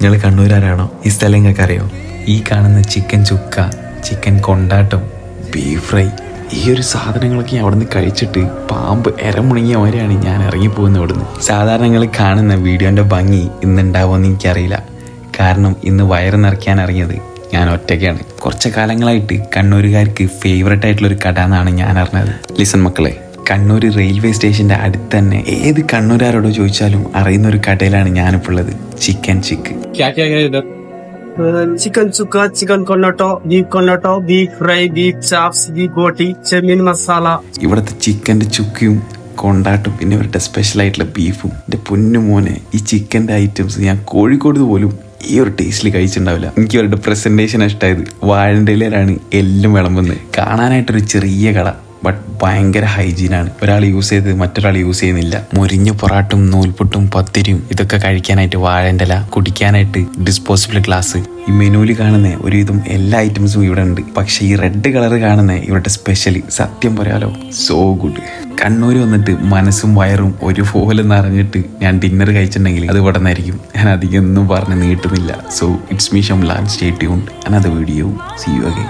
നിങ്ങൾ കണ്ണൂരാരാണോ? ഈ സ്ഥലം നിങ്ങൾക്ക് അറിയോ? ഈ കാണുന്ന chicken chukka, chicken kondattam, beef fry, ഈ ഒരു സാധനങ്ങളൊക്കെ ഞാൻ അവിടെ നിന്ന് കഴിച്ചിട്ട് പാമ്പ് ഇരമുണങ്ങിയ മാതിരിയാണ് ഞാൻ ഇറങ്ങിപ്പോകുന്നത് ഇവിടുന്ന്. സാധാരണ നിങ്ങൾ കാണുന്ന വീഡിയോൻ്റെ ഭംഗി ഇന്നുണ്ടാവുമെന്ന് എനിക്കറിയില്ല. കാരണം ഇന്ന് വയറ് നിറയ്ക്കാൻ ഇറങ്ങിയത് ഞാൻ ഒറ്റയ്ക്കാണ്. കുറച്ച് കാലങ്ങളായിട്ട് കണ്ണൂരുകാർക്ക് ഫേവറേറ്റ് ആയിട്ടുള്ളൊരു കട എന്നാണ് ഞാൻ അറിഞ്ഞത്. ലിസൺ മക്കളെ, കണ്ണൂർ റെയിൽവേ സ്റ്റേഷൻ്റെ അടുത്ത് തന്നെ ഏത് കണ്ണൂരാരോടോ ചോദിച്ചാലും അറിയുന്ന ഒരു കടയിലാണ് ഞാനിപ്പോൾ ഉള്ളത്. ചിക്കൻ ചിക്ക്. चिकन चुका, chicken Cornetto, beef fry, beef chops, beef बोटी, ചെമ്മീൻ മസാല. ഇവിടുത്തെ ചിക്കൻ്റെ ചുക്കയും കൊണ്ടാട്ടും പിന്നെ ഇവരുടെ സ്പെഷ്യൽ ആയിട്ടുള്ള ബീഫും. എൻ്റെ പൊന്നു മോനെ, ഈ ചിക്കൻ്റെ ഐറ്റംസ് ഞാൻ കോഴിക്കോട് പോലും ഈ ഒരു ടേസ്റ്റിൽ കഴിച്ചിട്ടുണ്ടാവില്ല. എനിക്ക് അവരുടെ പ്രസന്റേഷൻ ഇഷ്ടമായത്. വാഴണ്ടയിലാണ് എല്ലാം വിളമ്പുന്നത്. കാണാനായിട്ടൊരു ചെറിയ കട, ബട്ട് ഭയങ്കര ഹൈജീനാണ്. ഒരാൾ യൂസ് ചെയ്ത് മറ്റൊരാൾ യൂസ് ചെയ്യുന്നില്ല. മുരിഞ്ഞ പൊറാട്ടും നൂൽപുട്ടും പത്തിരിയും ഇതൊക്കെ കഴിക്കാനായിട്ട് വാഴണ്ടല, കുടിക്കാനായിട്ട് ഡിസ്പോസിബിൾ ഗ്ലാസ്. ഈ മെനുവിൽ കാണുന്ന ഒരുവിധം എല്ലാ ഐറ്റംസും ഇവിടെ ഉണ്ട്. പക്ഷെ ഈ റെഡ് കളർ കാണുന്ന ഇവരുടെ സ്പെഷ്യലി, സത്യം പറയാലോ, സോ ഗുഡ്. കണ്ണൂർ വന്നിട്ട് മനസ്സും വയറും ഒരുപോലെ നിറഞ്ഞിട്ട് ഞാൻ ഡിന്നർ കഴിച്ചിട്ടുണ്ടെങ്കിൽ അത് ഇവിടെ നിന്നായിരിക്കും. ഞാൻ അധികം ഒന്നും പറഞ്ഞ് നീട്ടുന്നില്ല. So it's me Shamlan, stay tuned. Another video. See you again.